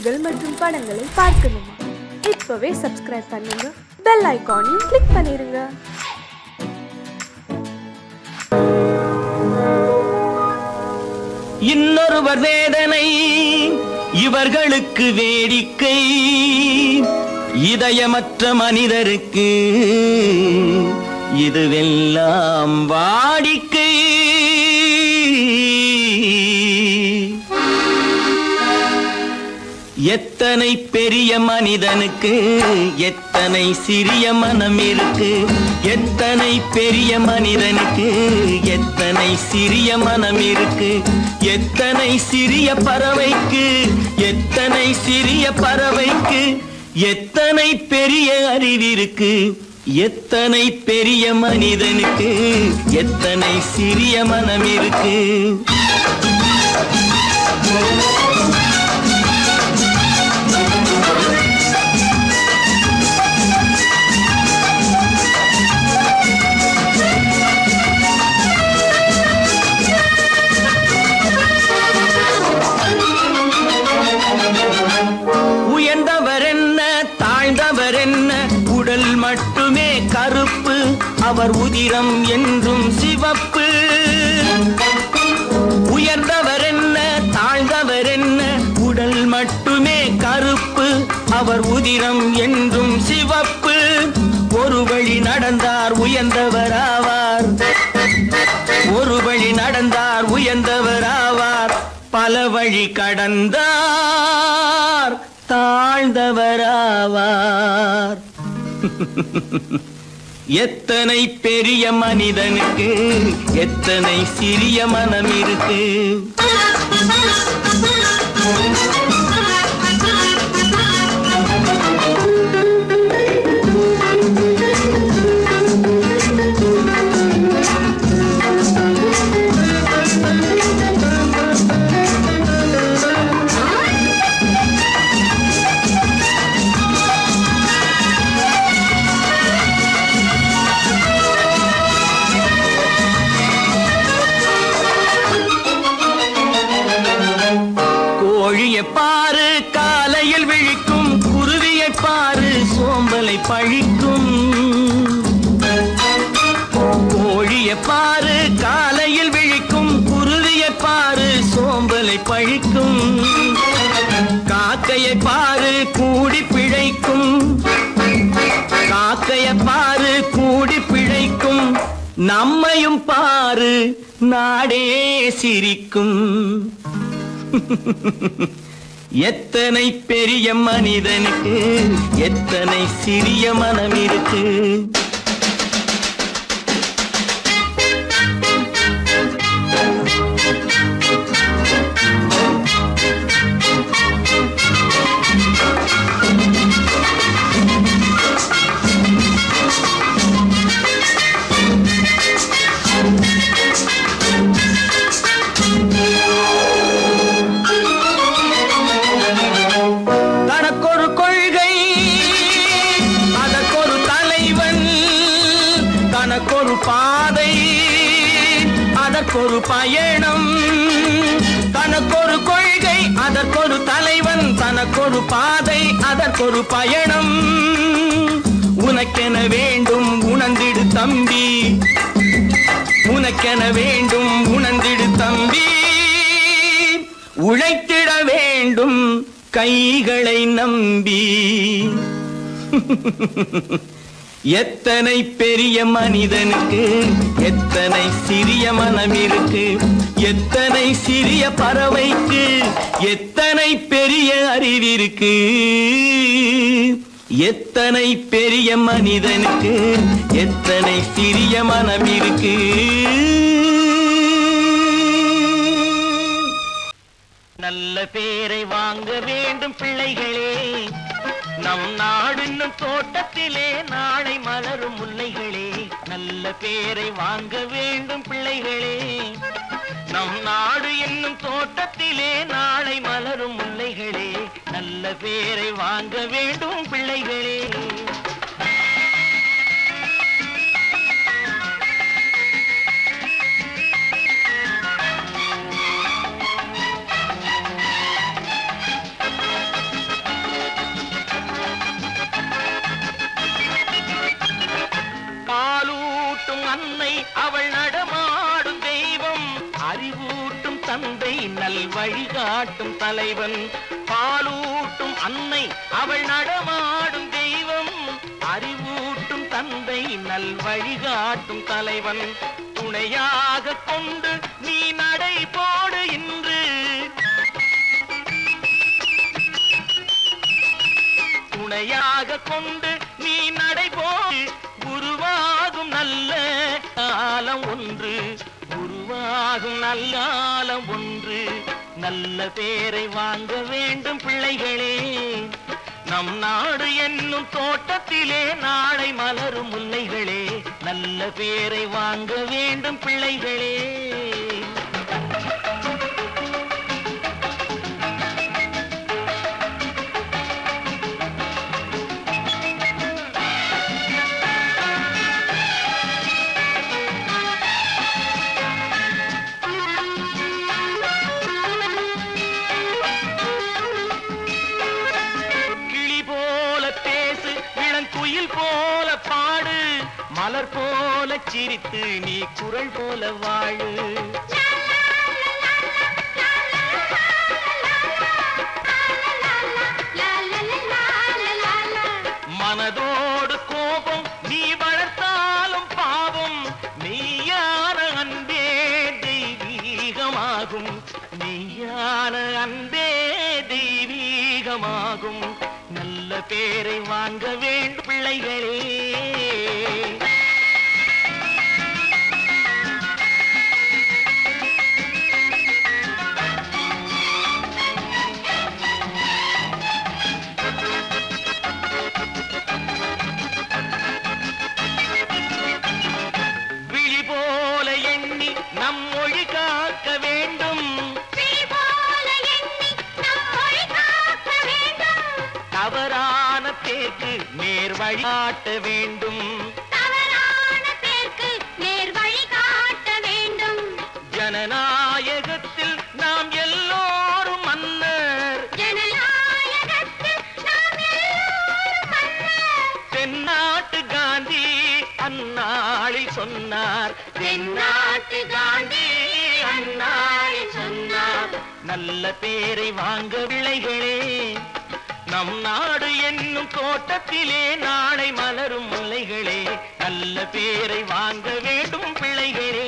நிகழ்ச்சிகள் மற்றும் படங்களை பார்க்கணுமா? இப்பவே சப்ஸ்கிரைப் பண்ணுங்க, பெல் ஐகானையும் கிளிக் பண்ணிருங்க. இன்னொருவர் வேதனை இவர்களுக்கு வேடிக்கை, இதயமற்ற மனிதருக்கு இதுவெல்லாம் வாடிக்கை. எத்தனை பெரிய மனிதனுக்கு எத்தனை சிறிய மனம் இருக்கு, எத்தனை பெரிய மனிதனுக்கு எத்தனை சிறிய மனம் இருக்கு, எத்தனை சிறிய பறவைக்கு எத்தனை சிறிய பறவைக்கு எத்தனை பெரிய அறிவிருக்கு, எத்தனை பெரிய மனிதனுக்கு எத்தனை சிறிய மனம் இருக்கு. உயர்ந்தவர் என்ன தாழ்ந்தவர் என்ன, உடல் மட்டுமே கருப்பு, அவர் உதிரம் என்றும் சிவப்பு. உயர்ந்தவர் என்ன தாழ்ந்தவர் என்ன, உடல் மட்டுமே கருப்பு, அவர் உதிரம் என்றும் சிவப்பு. ஒரு வழி நடந்தார் உயர்ந்தவர் ஆவார், ஒரு வழி நடந்தார் உயர்ந்தவர் ஆவார், பல வழி கடந்தார் தாழ்ந்தவராவார். எத்தனை பெரிய மனிதனுக்கு எத்தனை சிறிய மனம் இருக்கு. கோழியை பாரு காலையில் விழிக்கும், குருவியை பாரு சோம்பலை பழிக்கும். கோழியை பாரு காலையில் விழிக்கும், குருவியை பாரு சோம்பலை பழிக்கும். காக்கையை பாரு கூடி பிழைக்கும், காக்கையை பாரு கூடி பிழைக்கும். நம்மையும் பாரு நாடே சிரிக்கும். எத்தனை பெரிய மனிதனுக்கு எத்தனை சிறிய மனம் இருக்கு. தனக்கொரு கொள்கை அதற்கொரு தலைவன், தனக்கொரு பாதை அதற்கொரு பயணம். தனக்கொரு கொள்கை அதற்கொரு தலைவன், தனக்கொரு பாதை அதற்கொரு பயணம். உனக்கென வேண்டும் உணர்ந்திடு தம்பி, உனக்கென வேண்டும் உணர்ந்திடு தம்பி. உழைத்திட வேண்டும் கைகளை நம்பி. எத்தனை பெரிய மனிதனுக்கு எத்தனை சிறிய மனம் இருக்கு, எத்தனை சிறிய பறவைக்கு எத்தனை பெரிய அறிவிருக்கு, எத்தனை பெரிய மனிதனுக்கு எத்தனை சிறிய மனம் இருக்கு. நல்ல பேரை வாங்க வேண்டும் பிள்ளைகளே, நம் நாடு என்னும் தோட்டத்திலே நாளை மலரும் முல்லைகளே. நல்ல பேரை வாங்க வேண்டும் பிள்ளைகளே, நம் நாடு என்னும் தோட்டத்திலே நாளை மலரும் முல்லைகளே. நல்ல பேரை வாங்க வேண்டும் பிள்ளைகளே. நல் வழிகாட்டும் தலைவன். பாலூட்டும் அன்னை அவள் நடமாடும் தெய்வம். அறிவூட்டும் தந்தை நல் வழிகாட்டும் தலைவன். துணையாக கொண்டு நீ நடை போடு இன்று. துணையாக கொண்டு நீ நடை போடு. உருவாகும் நல்ல காலம் ஒன்று. உருவாகும் நல்ல காலம் ஒன்று. நல்ல பேரை வாங்க வேண்டும் பிள்ளைகளே. நம் நாடு என்னும் தோட்டத்திலே நாளை மலரும் முல்லைகளே. நல்ல பேரை வாங்க வேண்டும் பிள்ளைகளே. போல பாடு, மலர் போல சிரித்து நீ குரல் போல வாழு. மனதோடு கோபம் நீ வளர்த்தாலும் பாவம். மெய்யான அன்பே தெய்வீகமாகும். மெய்யான அன்பே தெய்வீகமாகும். நல்ல பேரை வாங்க வேண்டும் பிள்ளைகளே. விழி போல எண்ணி நம் மொழி காக்க வேண்டும். தவறான பேருக்கு நேர் வழிகாட்ட வேண்டும். ஜனநாயகத்தில் நாம் எல்லோரும் மன்னர். தென்னாட்டு காந்தி அந்நாளில் சொன்னார். தென்னாட்டு காந்தி அந்நாளில் சொன்னார். நல்ல பேரை வாங்க பிள்ளைகளே. நம் நாடு என்னும் தோட்டத்திலே நாளை மலரும் முல்லைகளே. நல்ல பேரை வாங்க வேண்டும் பிள்ளைகளே.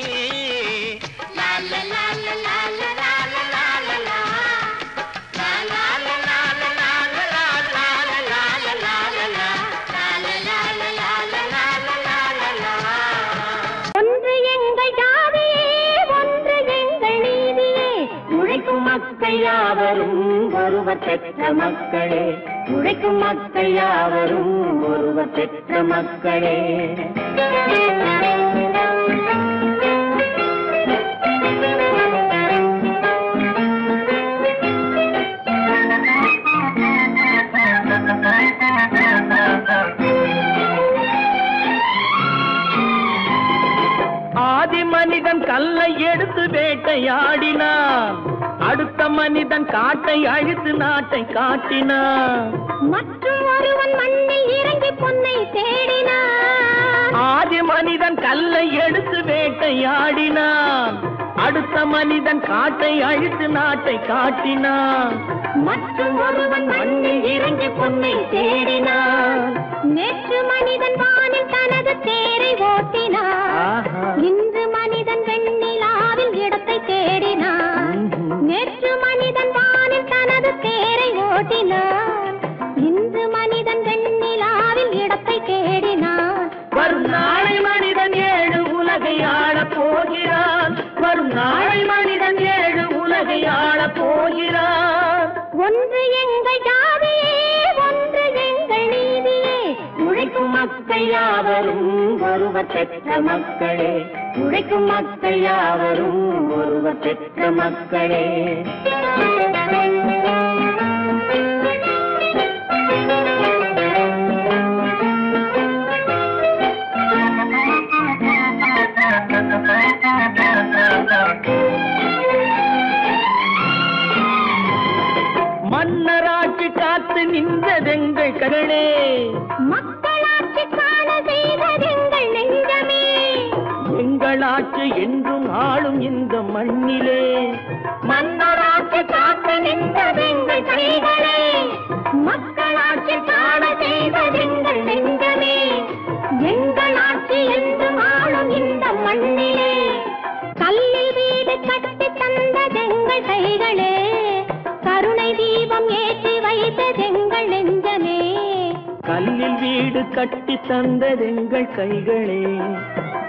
ஒன்று எங்கள் ஜாதியே, ஒன்று எங்கள் நீதியே. உழைக்கும் மக்கள் யாவரும் ஒருவர் பெற்ற மக்களே. உழைக்கும் மக்கள் யாவரும் ஒருவர் பெற்ற மக்களே. ஆதி மனிதன் கல்லை எடுத்து வேட்டையாடினான். அடுத்த மனிதன் காட்டை அழித்து நாட்டை காட்டினான். மற்றும் ஒருவன் மண்ணில் இறங்கி பொன்னை தேடினான். ஆதி மனிதன் கல்லை எடுத்து வேட்டையாடினான். அடுத்த மனிதன் காட்டை அழித்து நாட்டை காட்டினான். மற்றும் ஒருவன் மண்ணில் இறங்கி பொன்னை தேடினான். நேற்று மனிதன் வானில் தனது தேரை ஓட்டினான். இன்று மனிதன் வெண்ணிலாவில் இடத்தை தேடினான். நேற்று மனிதன் வானில் தனது தேரை ஓட்டினான். இன்று மனிதன் வெண்ணிலாவில் இடத்தை தேடினான். வரும் நாளை மனிதன் 7 உலகை ஆளப் போகிறான். வரும் நாளை மனிதன் 7 உலகை ஆளப் போகிறான். ஒன்று எங்கள் ஜாதியே, ஒன்று எங்கள் நீதியே. உழைக்கும் மக்கள் யாவரும் ஒருவர் பெற்ற மக்களே. உழைக்கும் மக்கள் யாவரும் ஒருவர் பெற்ற மக்களே. மன்னராட்சி காத்து நின்றதெங்கள் கரளே. மக்களாட்சி காண செய்ததெங்கள் நெஞ்சமே. எங்கள் மன்னராட்சி என்றும் ஆளும் இந்த மண்ணிலே மன்னராட்சி காக்க நின்றதெங்கள் கைகளே மக்களாட்சி காண செய்ததெங்கள் நெஞ்சமே எங்கள் ஆட்சி என்றும் ஆளும் இந்த மண்ணிலே கல்லில் வீடு கட்டி தந்ததெங்கள் கைகளே கருணை தீபம் ஏற்றி வைத்ததெங்கள் நெஞ்சமே கல்லில் வீடு கட்டி தந்ததெங்கள் கைகளே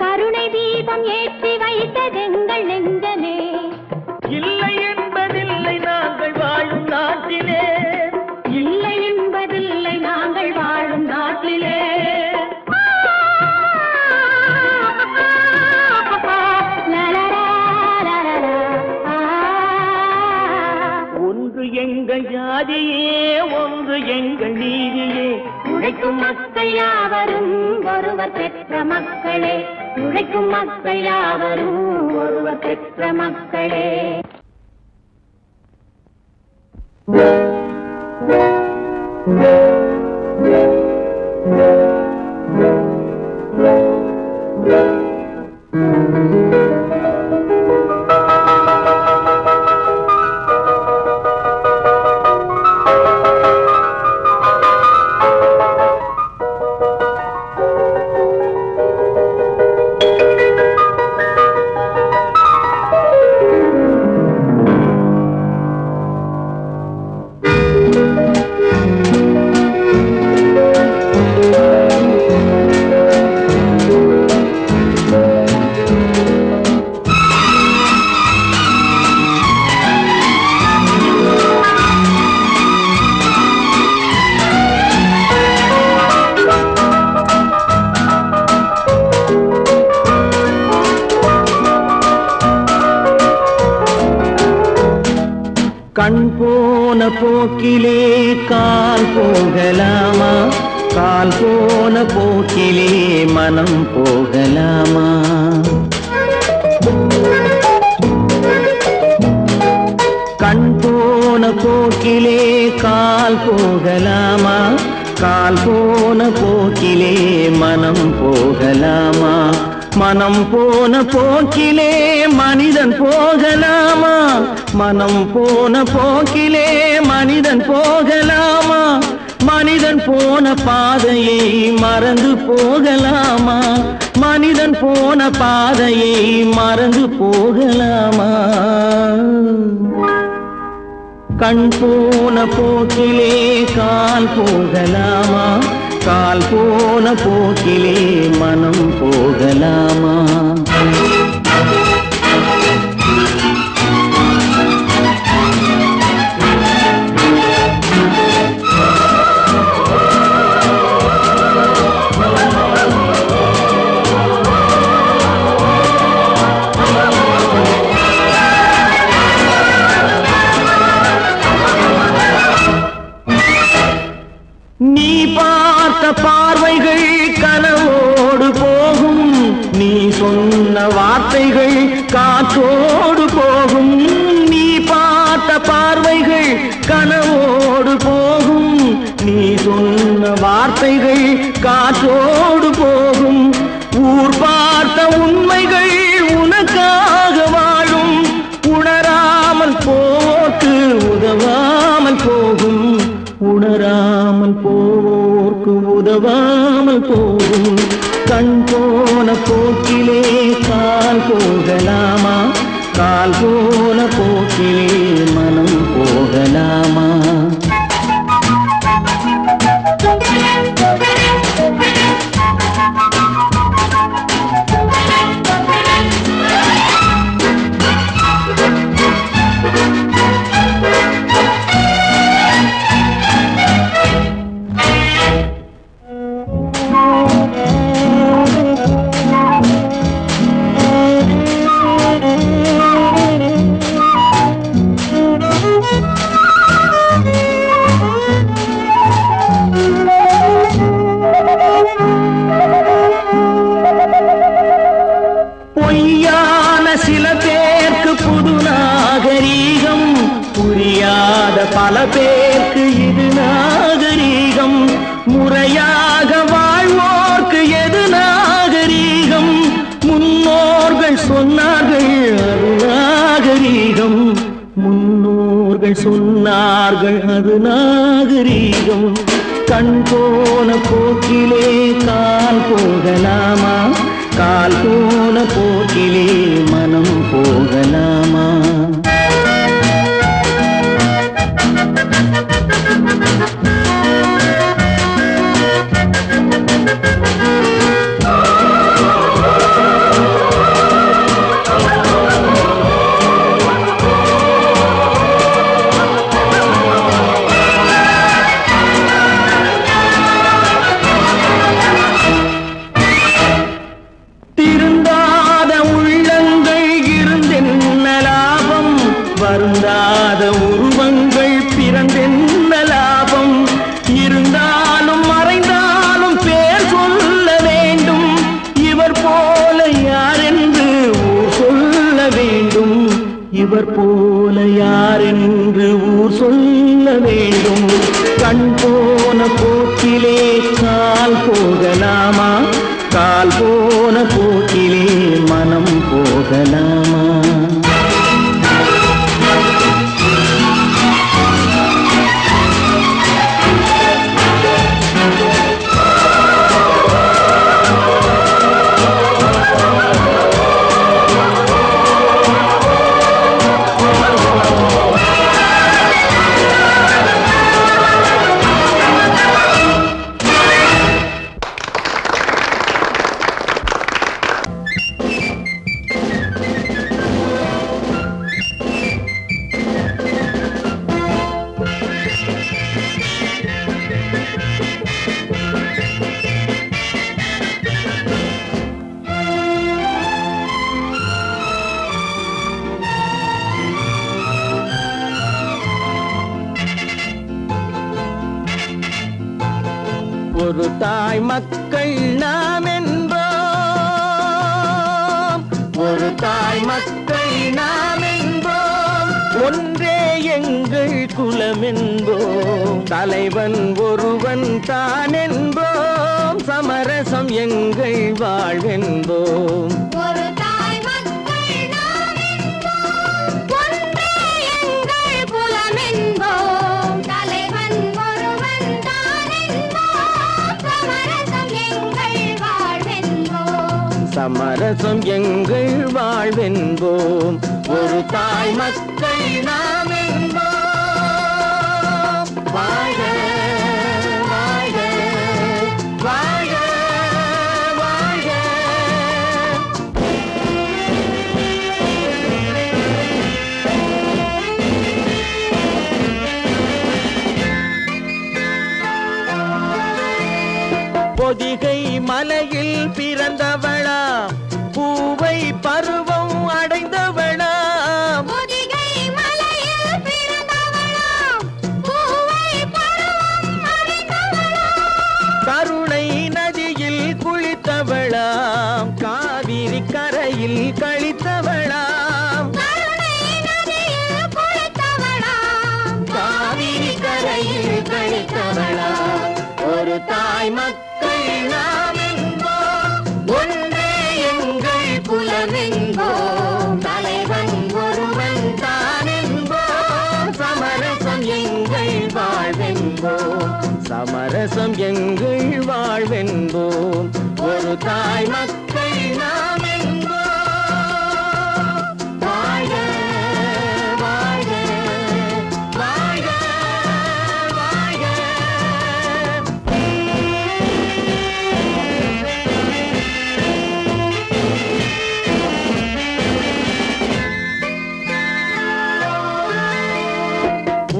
கருணை தீபம் ஏற்றி வைத்ததெங்கள் நெஞ்சமே இல்லை என்பதில்லை நாங்கள் வாழும் நாட்டிலே இல்லை என்பதில்லை நாங்கள் வாழும் நாட்டிலே ஒன்று எங்கள் ஜாதியே ஒன்று எங்கள் நீதியே உழைக்கும் மக்கள் யாவரும் ஒருவர் பெற்ற மக்களே உழைக்கும் மக்கள் யாவரும் ஒருவர் பெற்ற மக்களே கண் போன போக்கிலே கால் போகலாமா கால் போன போக்கிலே மனம் போகலாமா கண் போன போக்கிலே கால் போகலாமா கால் போன போக்கிலே மனம் போகலாமா மனம் போன போக்கிலே மனிதன் போகலாமா மனம் போன போக்கிலே மனிதன் போகலாமா மனிதன் போன பாதையை மறந்து போகலாமா மனிதன் போன பாதையை மறந்து போகலாமா கண் போன போக்கிலே கால் போகலாமா கால் போன போக்கிலே மனம் போகலாமா நீ பார்த்த பார்வைகள் கனவோடு போகும் நீ சொன்ன வார்த்தைகள் காற்றோடு போகும் நீ பார்த்த பார்வைகள் கனவோடு போகும் நீ சொன்ன வார்த்தைகள் காற்றோடு போகும் ஊர் பார்த்த உண்மைகள் உனக்காக வாழும் உணராமல் போக்கு உதவாமல் போகும் உணராமல் போர்க்கு உதவாமல் போகும் கண் போன போக்கிலே கால் போகலாமா கால் போன போக்கிலே மனம் போகலாமா பொய்யான சில பேருக்கு புது நாகரீகம் புரியாத பல பேருக்கு இது நாகரீகம் முறையாக வாழ்வோர்க்கு எது நாகரீகம் முன்னோர்கள் மக்கள் சொன்னார்கள் அது நாகரீகம். கண் போன போக்கிலே கால் போகலாமா, கால் போன போக்கிலே மனம் போகலாமா? வருந்தாத உருவங்கள் பிறந்தென்ன லாபம்? இருந்தாலும் மறைந்தாலும் பேர் சொல்ல வேண்டும். இவர் போல யாரென்று ஊர் சொல்ல வேண்டும். இவர் போல யாரென்று ஊர் சொல்ல வேண்டும். கண் போன போக்கிலே கால் போகலாமா, கால் போன போக்கிலே மனம் போகலாமா? ஒரு தாய் மக்கள் நாம் என்போம், ஒரு தாய் மக்கள் நாம் என்போம், ஒன்றே எங்கள் குலம் என்போம், தலைவன் ஒருவன் தான் என்போம், சமரசம் எங்கள் வாழ்வென்போம். சமரசம் எங்கள் வாழ்வென்போம், ஒரு தாய் மக்கள் நாம் என்போம். வாழ்க வாழ்க வாழ்க வாழ்க. பொதிகை மலையில் பிறந்தவளா, பூவை பருவம் அடைந்தவளா, பொதிகை மலையில் பிறந்தவளா, பூவை பருவம் அடைந்தவளா, கருணை நதியில் குளித்தவளா, காவிரி கரையில் கழித்தவளா, கருணை நதியில் குளித்தவளா, காவிரி கரையில் கழித்தவளா. ஒரு தாய் மக்கள் நாம் என்போம், ஒன்றே எங்கள் குலம் என்போம், தலைவன் ஒருவன் தான் என்போம், சமரசம் எங்கள் வாழ்வென்போம், சமரசம் எங்கள் வாழ்வென்போம். ஒரு தாய் மக்கள் நாம் என்போம். வாழ்க வாழ்க வாழ்க வாழ்க.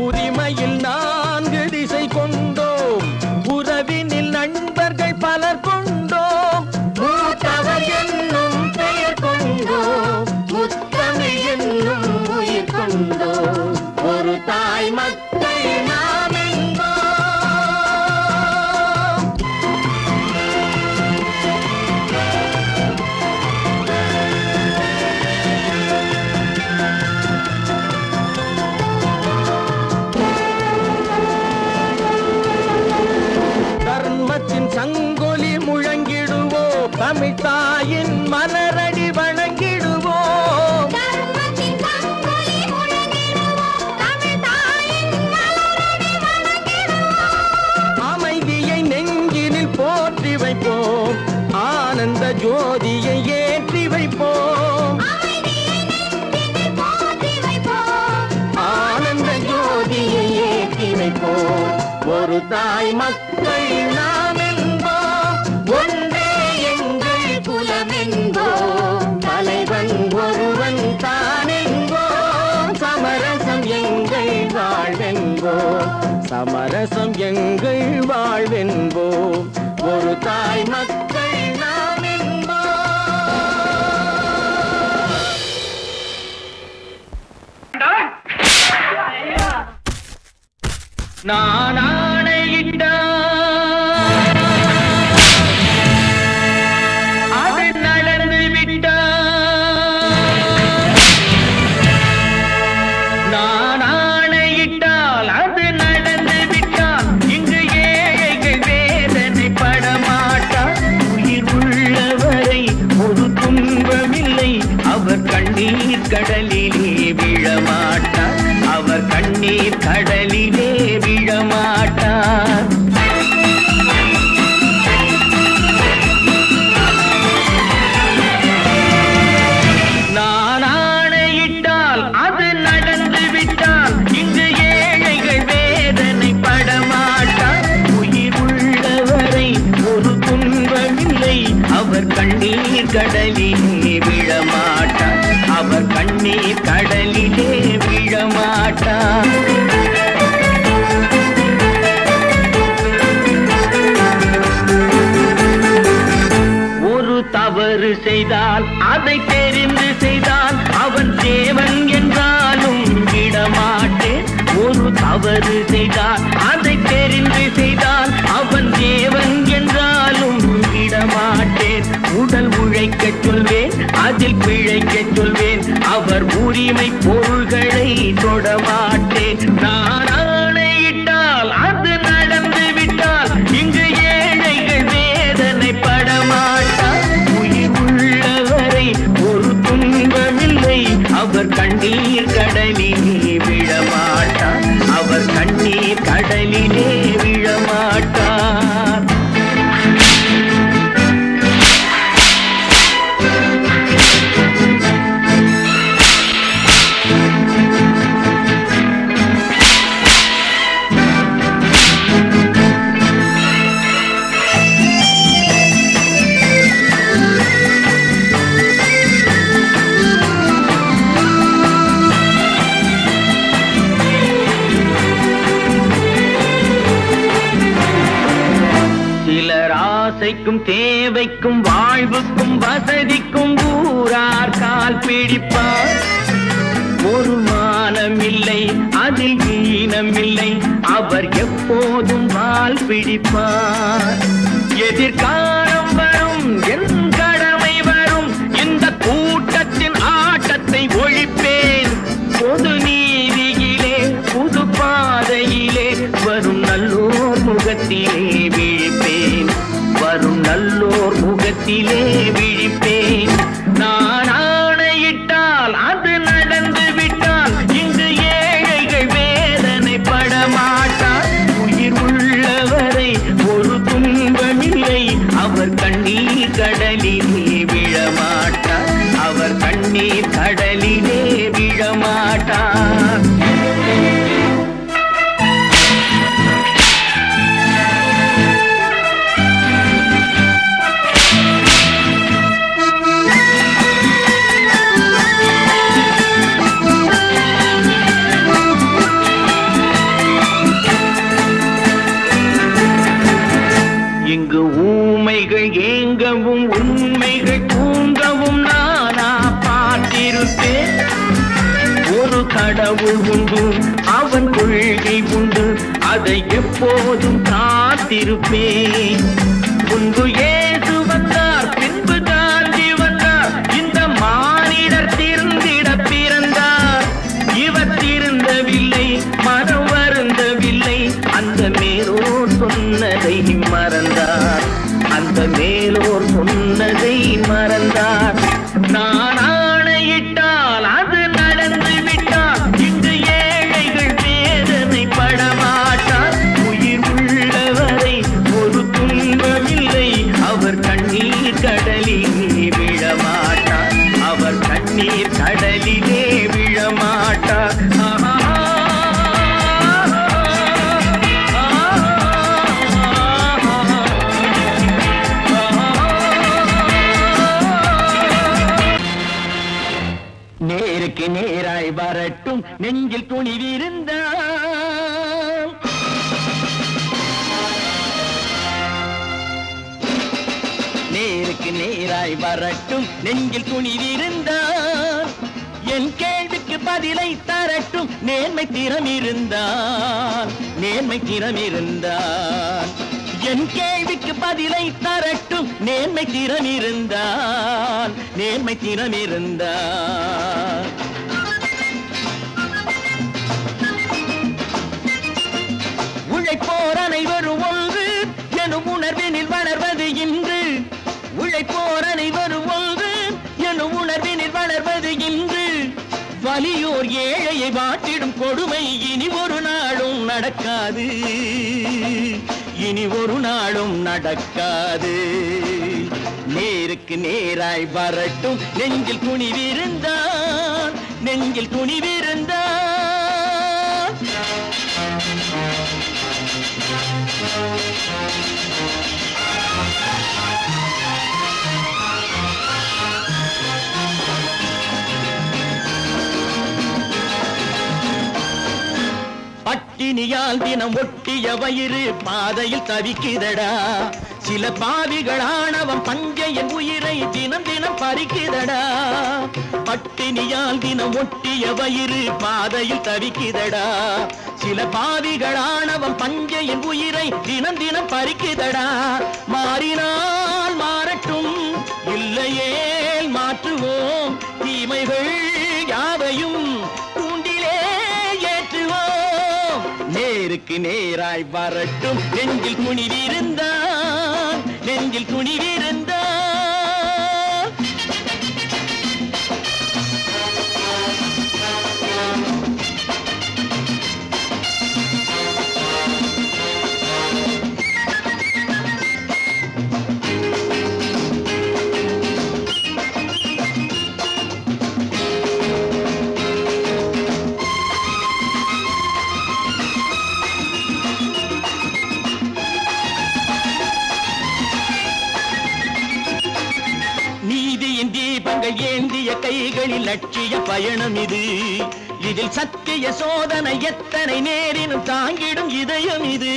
உரிமையில் 4 திசை கொண்டோம், உறவினில் நண்பர்கள் பலர் கொண்டோம், மூத்தவர் என்னும் பெயர் கொண்டோம், முத்தமிழ் என்னும் உயிர் கொண்டோம். ஒரு தாய் மக்கள் நாம் என்போம். தர்மத்தின் சங்கொலி முழங்கிடுவோம், தமிழ் தாயின் மலரடி வணங்கிடுவோம். தர்மத்தின் சங்கொலி முழங்கிடுவோம், தமிழ் தாயின் என்போம், ஒரு தாய் மக்கள் நாம் என்போம், ஒன்றே எங்கள் குலம் என்போம், தலைவன் ஒருவன் தான் என்போம், சமரசம் எங்கள் வாழ்வென்போம், சமரசம் எங்கள் வாழ்வென்போம், ஒரு தாய் மக்கள் நாம் என்போம். நான் ஆணையிட்டால் அது நடந்து விட்டால், நான் ஆணையிட்டால் அது நடந்து விட்டால், இங்கு ஏழைகள் வேதனை படமாட்டார், உயிர் உள்ளவரை ஒரு துன்பமில்லை, அவர் கண்ணீர் கடலிலே விழமாட்டார், அவர் கண்ணீர் கடலிலே விழமாட்டார். நான் ஆணையிட்டால் அது நடந்து விட்டால், இங்கு ஏழைகள் வேதனை படமாட்டார், உயிர் உள்ளவரை ஒரு துன்பமில்லை, அவர் கண்ணீர் கடலிலே விழமாட்டார், அவர் கண்ணீர் கடலிலே விழமாட்டார். ஒரு தவறு செய்தால் அதை தெரிந்து செய்தால் அவன் தேவன் என்றாலும் விடமாட்டேன், ஒரு தவறு செய்தால் அதை தெரிந்து செய்தால் அவன் தேவன் என்றாலும் விடமாட்டேன், உடல் உழைக்கச் சொல்வேன் அதில் பிழைக்கச் சொல்வேன், அவர் உரிமை பொருள்களை தொடமாட்டேன். நான் ஆணையிட்டால் அது நடந்து விட்டால், இங்கு ஏழைகள் வேதனை படமாட்டார், உயிர் உள்ளவரை ஒரு துன்பமில்லை, அவர் கண்ணீர் கடலிலே விழமாட்டார், அவர் கண்ணீர் கடலிலே விழமாட்டார். ஆசைக்கும் தேவைக்கும் வாழ்வுக்கும் வசதிக்கும் ஊரார் கால் பிடிப்பார், ஒரு மானமில்லை அதில் ஈனமில்லை, அவர் எப்போதும் வால் பிடிப்பார். எதிர்காலம் வரும் என் கடமை வரும், இந்த கூட்டத்தின் ஆட்டத்தை ஒழிப்பேன், பொது நீதியிலே புது பாதையிலே வரும் நல்லோர் முகத்திலே விழிப்பேன், வரும் நல்லோர் முகத்திலே விழிப்பேன். நான் ஆணையிட்டால் அது நடந்து விட்டால், இங்கு ஏழைகள் வேதனை படமாட்டார், உயிர் உள்ளவரை ஒரு துன்பமில்லை, அவர் கண்ணீர் கடலிலே விழமாட்டார், அவர் கண்ணீர் கடலிலே விழமாட்டார். இங்கு ஊமைகள் ஏங்கவும் உண்மைகள் தூங்கவும் நானா பார்த்திருப்பேன், ஒரு கடவுள் உண்டு அவன் கொள்கை உண்டு அதை எப்போதும் காத்திருப்பேன். முன்பு இயேசு வந்தார் பின்பு காந்தி வந்தார், இந்த மானிடர் திருந்திட பிறந்தார், இவர் திருந்தவில்லை மனம் வருந்தவில்லை, அந்த மேலோர் சொன்னதை மறந்தார், அந்த மேலோர் சொன்னதை மறந்தார். நான் ஆணையிட்டால் அது நடந்து விட்டால், இங்கு ஏழைகள் வேதனை படமாட்டார், உயிர் உள்ளவரை ஒரு துன்பமில்லை, அவர் கண்ணீர் கடலிலே விழமாட்டார், அவர் கண்ணீர் கடலிலே விழமாட்டார். வரட்டும் நெஞ்சில் துணிவிருந்தால். நேருக்கு நேராய் வரட்டும் நெஞ்சில் துணிவிருந்தால். என் கேள்விக்கு பதிலை தரட்டும் நேர்மை திறம் இருந்தால். நேர்மை திறம் இருந்தால் என் கேள்விக்கு பதிலை தரட்டும் நேர்மை திறம் இருந்தால். நேர்மை திறம் இருந்தால் உழைப்போர் அனைவரும் ஒன்று எனும் உணர்வினில் வளர்வது இன்று. உழைப்போர் அனைவரும் ஒன்று எனும் உணர்வினில் வளர்வது இன்று. வலியோர் ஏழையை வாட்டிடும் கொடுமை இனி ஒரு நாளும் நடக்காது. இனி ஒரு நாளும் நடக்காது. நேருக்கு நேராய் வரட்டும் நெஞ்சில் துணிவிருந்தால். நெஞ்சில் துணிவிருந்தால் பட்டினியால் தினம் ஒட்டிய வயிறு பாதையில் தவிக்குதடா. சில பாவிகள் ஆணவம் பஞ்சையின் உயிரை தினம் தினம் பறிக்குதடா. பட்டினியால் தினம் ஒட்டிய வயிறு பாதையில் தவிக்குதடா. சில பாவிகள் ஆணவம் பஞ்சையின் உயிரை தினம் தினம் பறிக்குதடா. மாறினால் மாறட்டும் இல்லையே மாற்றுவோம். தீமைகள் யாவையும் தூண்டிலே ஏற்றுவோம். நேருக்கு நேராய் வரட்டும் நெஞ்சில் துணிவிருந்தால். நெஞ்சில் துணிவிருந்தால் ஏந்திய கைகளில் லட்சிய பயணம் இது. இதில் சத்திய சோதனை எத்தனை நேரினும் தாங்கிடும் இதயம் இது.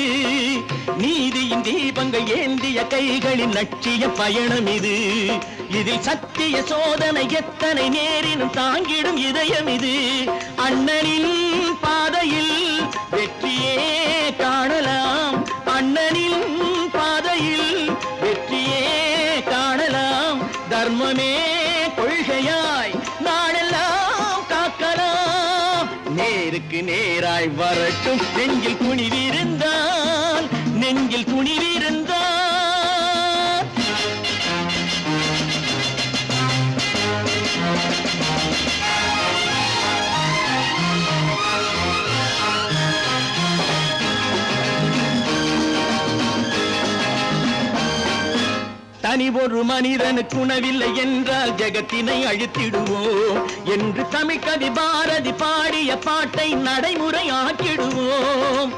நீதியின் தீபங்கள் ஏந்திய கைகளில் லட்சிய பயணம் இது. இதில் சத்திய சோதனை எத்தனை நேரினும் தாங்கிடும் இதயம் இது. அண்ணனின் பாதையில் வெற்றியே காணலாம். அண்ணனின் பாதையில் வெற்றியே காணலாம். தர்மமே கொள்கையாய் நாடெல்லாம் காக்கலாம். நேருக்கு நேராய் வரட்டும் நெஞ்சில் துணிவிருந்தால். நெஞ்சில் துணிவிருந்தால் தனி ஒரு மனிதனுக்கு உணவில்லை என்றால் ஜெகத்தினை அழித்திடுவோம் என்று தமிழ் கவி பாரதி பாடிய பாட்டை நடைமுறை ஆக்கிடுவோம்.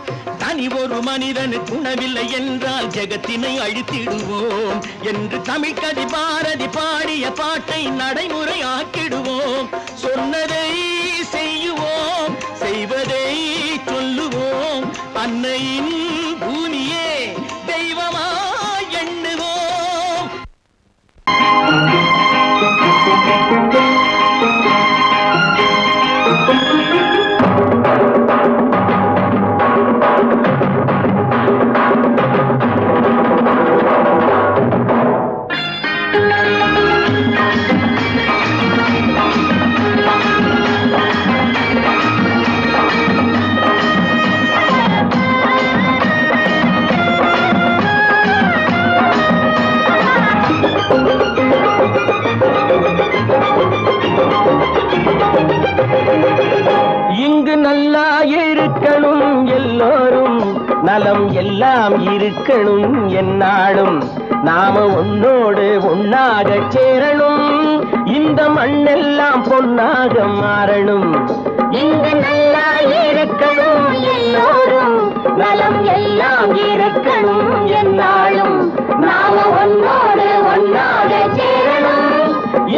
தனி ஒரு மனிதனுக்கு உணவில்லை என்றால் ஜெகத்தினை அழித்திடுவோம் என்று தமிழ் கவி பாரதி பாடிய பாட்டை நடைமுறை ஆக்கிடுவோம். சொன்னதை செய்யுவோம், செய்வதை சொல்லுவோம். அன்னையின் பூமியே தெய்வமா எண்ணுவோம். இங்கு நல்லா இருக்கணும் எல்லோரும், நலம் எல்லாம் இருக்கணும் என்னாலும். நாம ஒன்னோடு ஒன்னாக சேரணும், இந்த மண்ணெல்லாம் பொன்னாக மாறணும். இங்கு நல்லா இருக்கணும் எல்லோரும், நலம் எல்லாம் இருக்கணும் என்னாலும். நாம ஒன்னோடு ஒன்னாக சேரணும்,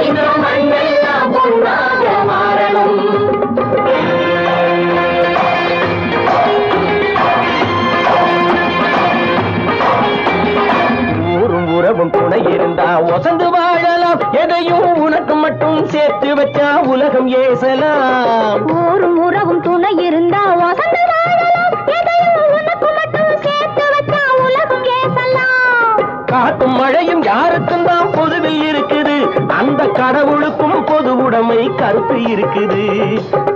இந்த மண்ணெல்லாம் பொன்னாக மாறணும். ஒசந்து வாழலாம், எதையும் உனக்கு மட்டும் சேர்த்து வச்சா உலகம் ஏசலாம். ஊரும் உறவும் துணை இருந்தா வசந்து வாழலாம், எதையும் உனக்கு மட்டும் சேர்த்து வச்சா உலகம் ஏசலாம். காத்தும் மழையும் யாருக்கும் தான் பொதுவில் இருக்குது, அந்த கடவுளுக்கும் பொது உடைமை கருத்து இருக்குது.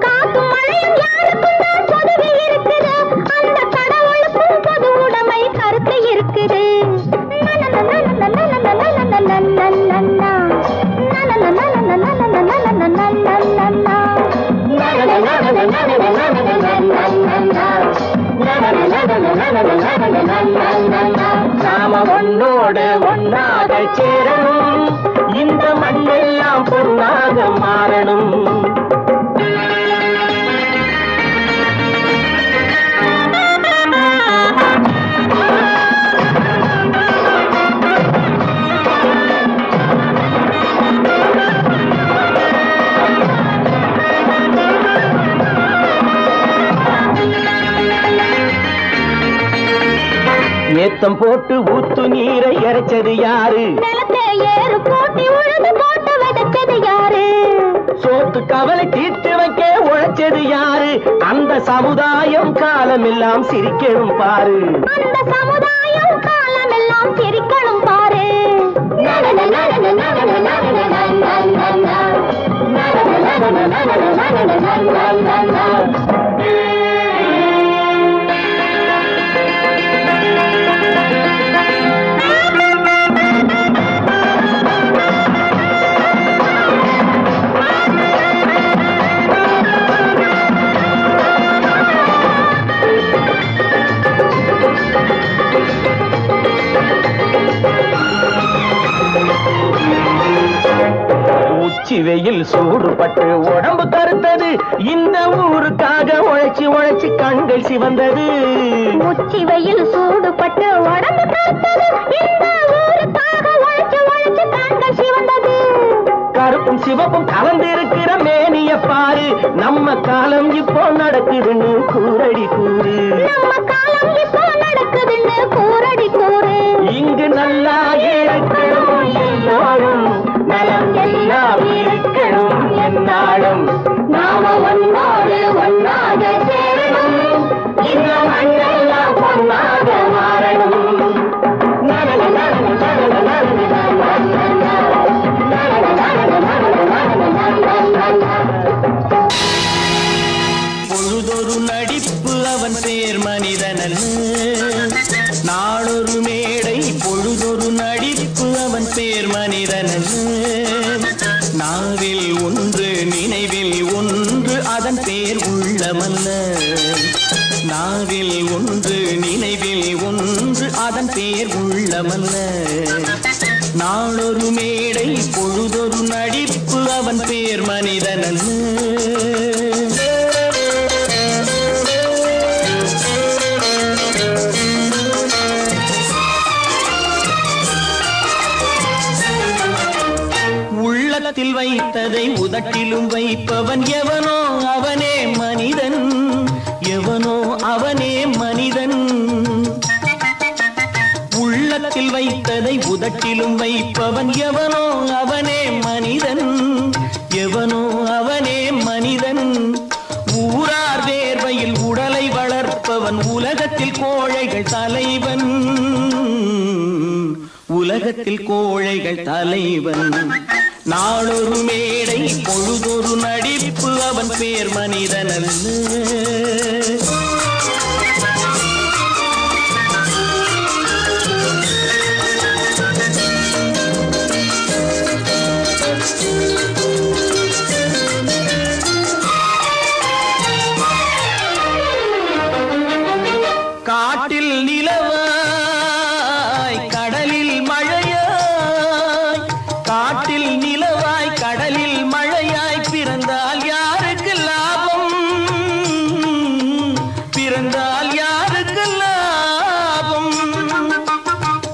காத்தும் மழையும் யாருக்கும் தான் பொதுவில் இருக்குது, அந்த கடவுளுக்கும் பொது உடைமை கருத்து இருக்குது. நாம ஒன்னோடு ஒன்னாக சேரணும், இந்த மண்ணெல்லாம் பொன்னாக மாறணும். ஏத்தம் போட்டு ஊத்து நீரை இறைச்சது யாரு? நிலத்தை ஏறு போட்டி உழுது போட்டு விதைச்சது யாரு? சோத்து கவலை தீர்த்து வைக்க உழைச்சது யாரு? அந்த சமுதாயம் காலமெல்லாம் சிரிக்கணும் பாரு. அந்த சமுதாயம் காலமெல்லாம் சிரிக்கணும் பாரு. உச்சி வெயில் சூடுபட்டு உடம்பு கருத்தது, இந்த ஊருக்காக உழைச்சி உழைச்சி கண்கள் சிவந்தது. உச்சி வெயில் சூடுபட்டு உடம்பு கருத்தது, இந்த ஊருக்காக உழைச்சி உழைச்சி கண்கள் சிவந்தது. கருப்பும் சிவப்பும் கலந்திருக்கிற மேனிய பாரு, நம்ம காலம் இப்போ நடக்குதுன்னு கூரடி கூறு. நம்ம காலம் இப்போ நடக்குதுன்னு கூரடி கூறு. இங்கு நல்லா இருக்கணும் எல்லாரும், நலம் எல்லாம் இருக்கணும் என்னாலும். நாம ஒன்னோடு ஒன்னாக சேரணும், இந்த மண்ணெல்லாம் பொன்னாக மாறணும். பொழுதொரு நடிப்பு அவன் பேர் மனிதனன், நாளொரு மேடை பொழுதொரு நடிப்பு அவன் பேர் மனிதனன். நாவில் ஒன்று நினைவில் ஒன்று அதன் பேர் உள்ளமல்ல, நாவில் ஒன்று நினைவில் ஒன்று அதன் பேர் உள்ளமல்ல. நாளொரு மேடை பொழுதொரு நடிப்பு அவன் பேர் மனிதனன். உள்ளத்தில் வைத்ததை உதட்டிலும் வைப்பவன் எவனோ அவனே மனிதன், எவனோ அவனே மனிதன். உள்ளத்தில் வைத்ததை உதட்டிலும் வைப்பவன் எவனோ அவனே மனிதன், எவனோ அவனே மனிதன். ஊரார் வேர்வையில் உடலை வளர்ப்பவன் உலகத்தில் கோழைகள் தலைவன், உலகத்தில் கோழைகள் தலைவன். நாளொரு மேடை பொழுதொரு நடிப்பு அவன் பேர் மனிதனல்ல. காட்டில் நிலவாய் கடலில் மழையாய், காட்டில் நிலவாய் கடலில் மழையாய் பிறந்தால் யாருக்கு லாபம், பிறந்தால் யாருக்கு லாபம்.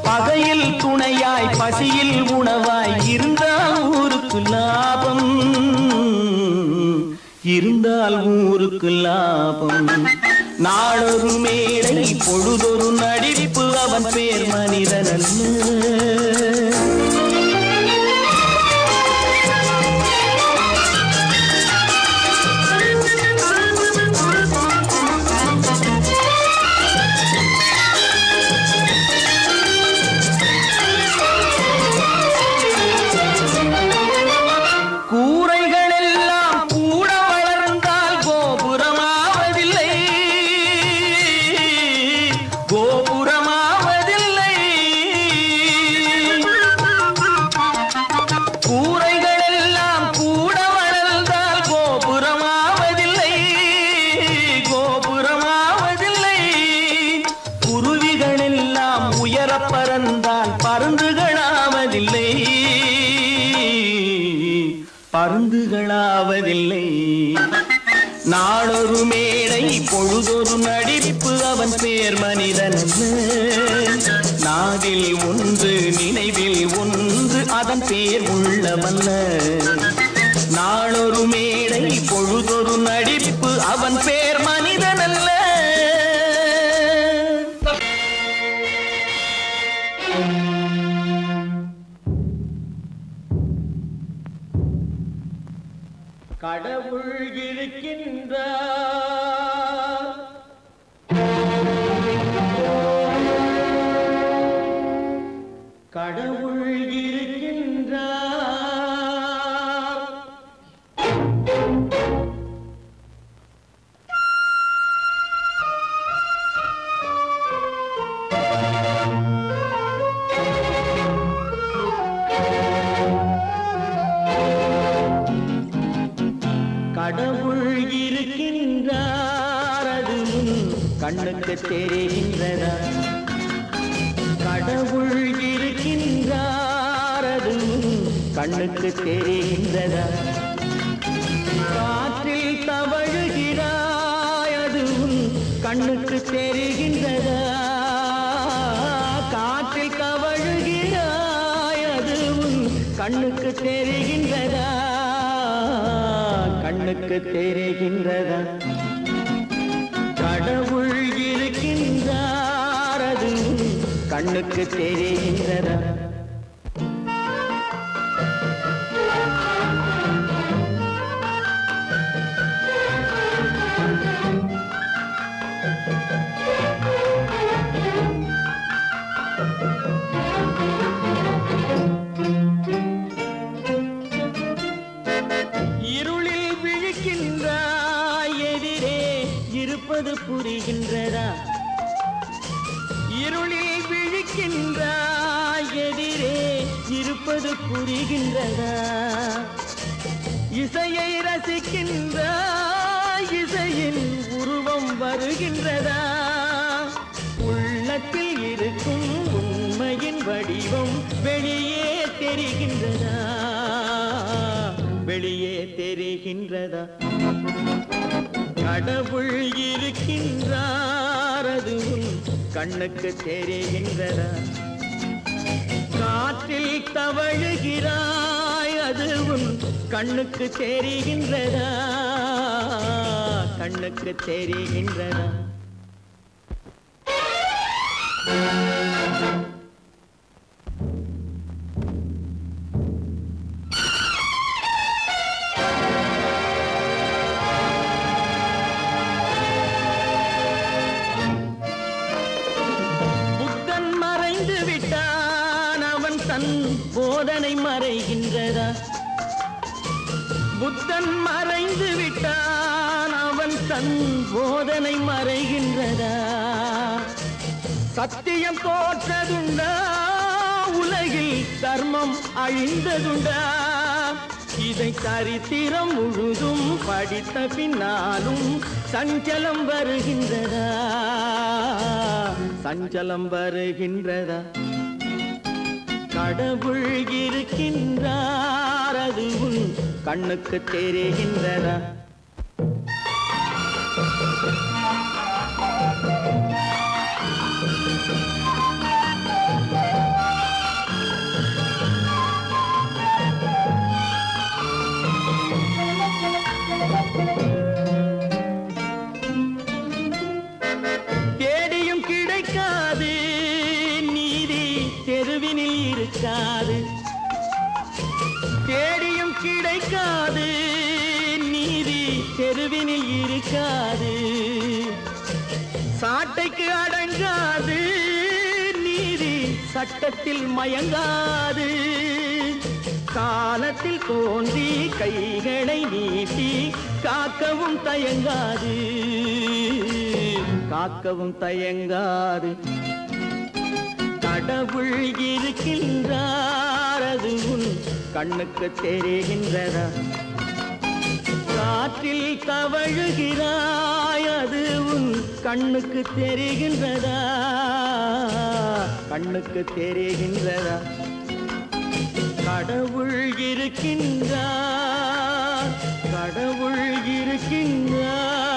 பகையில் துணையாய் பசியில் உணவாய் இருந்தால் ஊருக்கு லாபம், இருந்தால் ஊருக்கு லாபம். நாளொரு மேடை பொழுதொரு நடிப்பு அவன் பேர் மனிதனல்ல. கோபுரமாவதில்லை. கூரைகள் எல்லாம் கூட வளர்ந்தால் கோபுரமாவதில்லை, கோபுரமாவதில்லை. குருவிகள் எல்லாம் உயர பறந்தால் பருந்துகளாவதில்லை, பருந்துகளாவதில்லை. நாளொரு மேடை பொழுதொரு நடிப்பு அவன் பேர் மனிதன். நாவில் ஒன்று நினைவில் ஒன்று அதன் பேர் உள்ளவல்ல. நாளொரு மேடை பொழுதொரு நடிப்பு அவன் பேர் மனிதன் அல்ல. கடவுள் இருக்கின்றார், கடவுள் இருக்கின்றார். கடவுள் இருக்கின்றார், அதுவும் கண்ணுக்கு தெரிகின்றதா? கடவுள் இருக்கின்றார், அதுவும் கண்ணுக்கு தெரிகின்றதா? காற்றில் தவழுகிறாய், அதுவும் கண்ணுக்கு தெரிகின்றதா? காற்றில் தவழுகிறாய், அதுவும் கண்ணுக்கு தெரிகின்றதா? கண்ணுக்கு தெரிகின்றதா? கடவுள் இருக்கின்றார், அதுவும் கண்ணுக்கு தெரிகின்றதா? புரிகின்றதா? இருளில் விழிக்கின்றாய், எதிரே இருப்பது புரிகின்றதா? இசையை ரசிக்கின்றாய், இசையின் உருவம் வருகின்றதா? உள்ளத்தில் இருக்கும் உண்மையின் வடிவம் வெளியே தெரிகின்றதா? வெளியே தெரிகின்றதா? கடவுள் இருக்கின்றார், அதுவும் கண்ணுக்கு தெரிகின்றதா? காற்றில் தவழுகிறாய், அதுவும் கண்ணுக்கு தெரிகின்றதா? கண்ணுக்கு தெரிகின்றதா? போதனை மறைகின்றதா? புத்தன் மறைந்து விட்டான், அவன் தன் போதனை மறைகின்றதா? சத்தியம் தோற்றதுண்டா? உலகில் தர்மம் அழிந்ததுண்டா? இதை சரித்திரம் முழுதும் படித்த பின்னாலும் சஞ்சலம் வருகின்றதா? சஞ்சலம் வருகின்றதா? கடவுள் இருக்கின்றார், அதுவும் கண்ணுக்கு தெரிகின்றதா? தேடியும் கிடைக்காது நீதி, தெருவினில் இருக்காது. தேடியும் கிடைக்காது நீதி, தெருவினில் இருக்காது. சாட்டைக்கு அடங்காது நீதி, சட்டத்தில் மயங்காது. காலத்தில் தோன்றி கைகளை நீட்டி காக்கவும் தயங்காது. காக்கவும் தயங்காது. கடவுள் இருக்கின்றார் அது உன் கண்ணுக்கு தெரிகின்றதா? காற்றில் தவழுகிறாய் அது உன் கண்ணுக்கு தெரிகின்றதா? கண்ணுக்கு தெரிகின்றதா? கடவுள் இருக்கின்றார், கடவுள் இருக்கின்றார்.